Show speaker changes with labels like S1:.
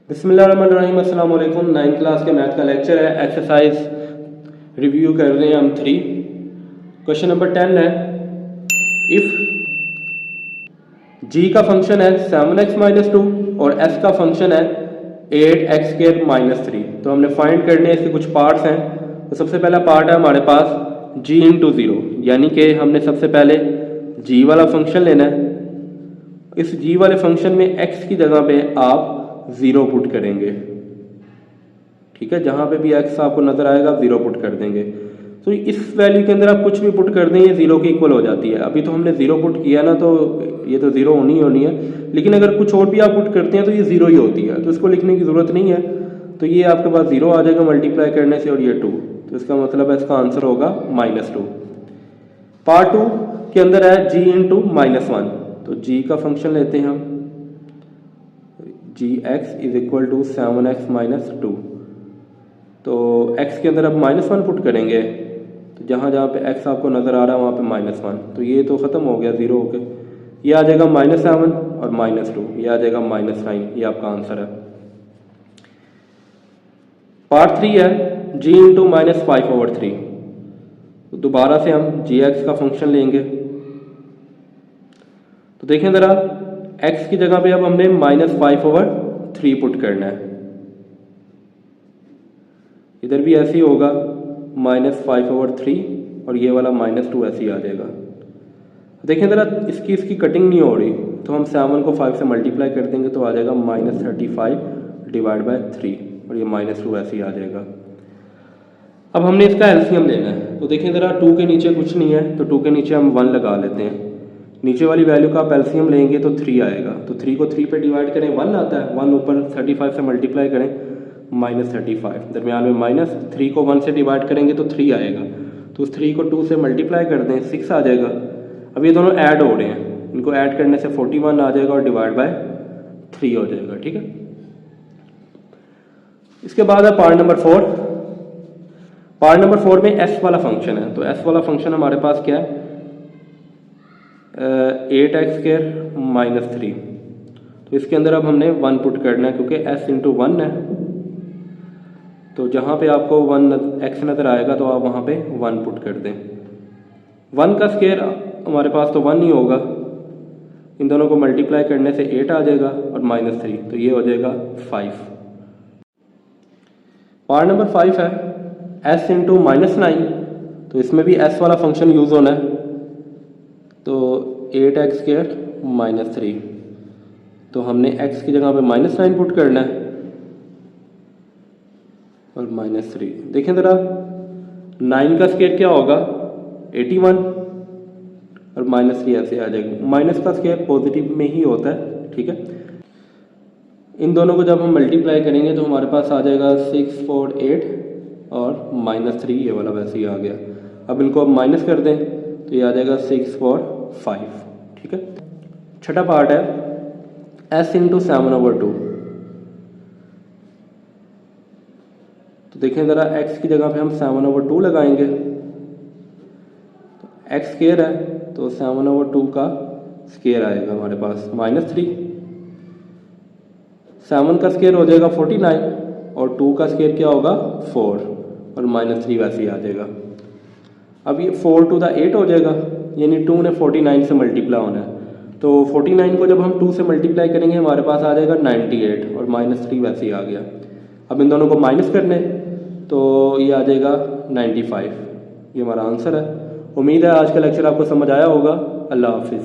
S1: बिस्मिल्लाहिर्रहमानिर्रहीम। अस्सलाम वालेकुम। 9th क्लास के मैथ का लेक्चर है। एक्सरसाइज रिव्यू कर रहे हैं हम 3। क्वेश्चन नंबर 10 है, इफ़ g का फंक्शन है 7x माइनस 2 और s का फंक्शन है 8x स्क्वायर माइनस 3। तो हमने फाइंड करने हैं, इसके कुछ पार्ट्स हैं। तो सबसे पहला पार्ट है हमारे पास g इंटू ज़ीरो, यानी कि हमने सबसे पहले g वाला फंक्शन लेना है। इस g वाले फंक्शन में x की जगह पे आप 0 पुट करेंगे, ठीक है। जहाँ पे भी x आपको नज़र आएगा 0 पुट कर देंगे। तो इस वैल्यू के अंदर आप कुछ भी पुट कर दें, ये 0 के इक्वल हो जाती है। अभी तो हमने 0 पुट किया ना, तो ये तो 0 होनी ही होनी है। लेकिन अगर कुछ और भी आप पुट करते हैं तो ये 0 ही होती है, तो इसको लिखने की ज़रूरत नहीं है। तो ये आपके पास 0 आ जाएगा मल्टीप्लाई करने से, और ये 2, तो इसका मतलब है इसका आंसर होगा -2। पार्ट 2 के अंदर है g इंटू -1। तो g का फंक्शन लेते हैं हम, gx is equal to 7x minus 2। तो x के अंदर अब -1 पुट करेंगे, तो जहाँ जहाँ पे x आपको नज़र आ रहा है वहाँ पे -1, तो ये तो ख़त्म हो गया 0 होके। ये आ जाएगा -7 और -2, ये आ जाएगा -9। ये आपका आंसर है। पार्ट 3 है g इंटू -5/3। तो दोबारा से हम gx का फंक्शन लेंगे। तो देखें ज़रा, x की जगह पे अब हमने -5/3 पुट करना है। इधर भी ऐसे ही होगा -5/3 और ये वाला -2 ऐसे ही आ जाएगा। देखें ज़रा, इसकी कटिंग नहीं हो रही, तो हम 7 को 5 से मल्टीप्लाई कर देंगे तो आ जाएगा -35/3 और ये -2 ऐसे ही आ जाएगा। अब हमने इसका एलसीएम लेना है। तो देखें ज़रा, 2 के नीचे कुछ नहीं है, तो 2 के नीचे हम 1 लगा लेते हैं। नीचे वाली वैल्यू का आप एलसीएम लेंगे तो 3 आएगा। तो 3 को 3 पे डिवाइड करें, 1 आता है। 1 ऊपर 35 से मल्टीप्लाई करें, -35, दरमियान में माइनस। 3 को 1 से डिवाइड करेंगे तो 3 आएगा। तो उस 3 को 2 से मल्टीप्लाई कर दें, 6 आ जाएगा। अब ये दोनों ऐड हो रहे हैं, इनको ऐड करने से 41 आ जाएगा और डिवाइड बाय 3 हो जाएगा, ठीक है। इसके बाद है पार्ट नंबर 4। पार्ट नंबर 4 में s वाला फंक्शन है। तो s वाला फंक्शन हमारे पास क्या है, 8x स्क्वायर माइनस 3। तो इसके अंदर अब हमने 1 पुट करना है, क्योंकि s इंटू 1 है। तो जहाँ पे आपको x नज़र आएगा तो आप वहाँ पे 1 पुट कर दें। 1 का स्क्वायर हमारे पास तो 1 ही होगा, इन दोनों को मल्टीप्लाई करने से 8 आ जाएगा और -3, तो ये हो जाएगा 5। पार्ट नंबर 5 है s इंटू -9। तो इसमें भी s वाला फंक्शन यूज़ होना है। तो 8x स्क्वायर माइनस 3, तो हमने x की जगह पे -9 पुट करना है और -3। देखें ज़रा, 9 का स्क्वायर क्या होगा, 81 और -3 ऐसे आ जाएगा। माइनस का स्क्वायर पॉजिटिव में ही होता है, ठीक है। इन दोनों को जब हम मल्टीप्लाई करेंगे तो हमारे पास आ जाएगा 6 4 8 और -3, ये वाला वैसे ही आ गया। अब इनको अब माइनस कर दें तो ये आ जाएगा 6 4 5, ठीक है। छठा पार्ट है s इंटू 7/2। तो देखें ज़रा, x की जगह पे हम 7/2 लगाएंगे। तो x स्क्वायर है, तो 7/2 का स्क्वायर आएगा हमारे पास -3। 7 का स्क्वायर हो जाएगा 49 और 2 का स्क्वायर क्या होगा 4 और -3 वैसे ही आ जाएगा। अब ये 4 टू द 8 हो जाएगा, यानी 2 ने 49 से मल्टीप्लाई होना है। तो 49 को जब हम 2 से मल्टीप्लाई करेंगे हमारे पास आ जाएगा 98 और -3 वैसे ही आ गया। अब इन दोनों को माइनस करने, तो ये आ जाएगा 95। ये हमारा आंसर है। उम्मीद है आज का लेक्चर आपको समझ आया होगा। अल्लाह हाफिज़।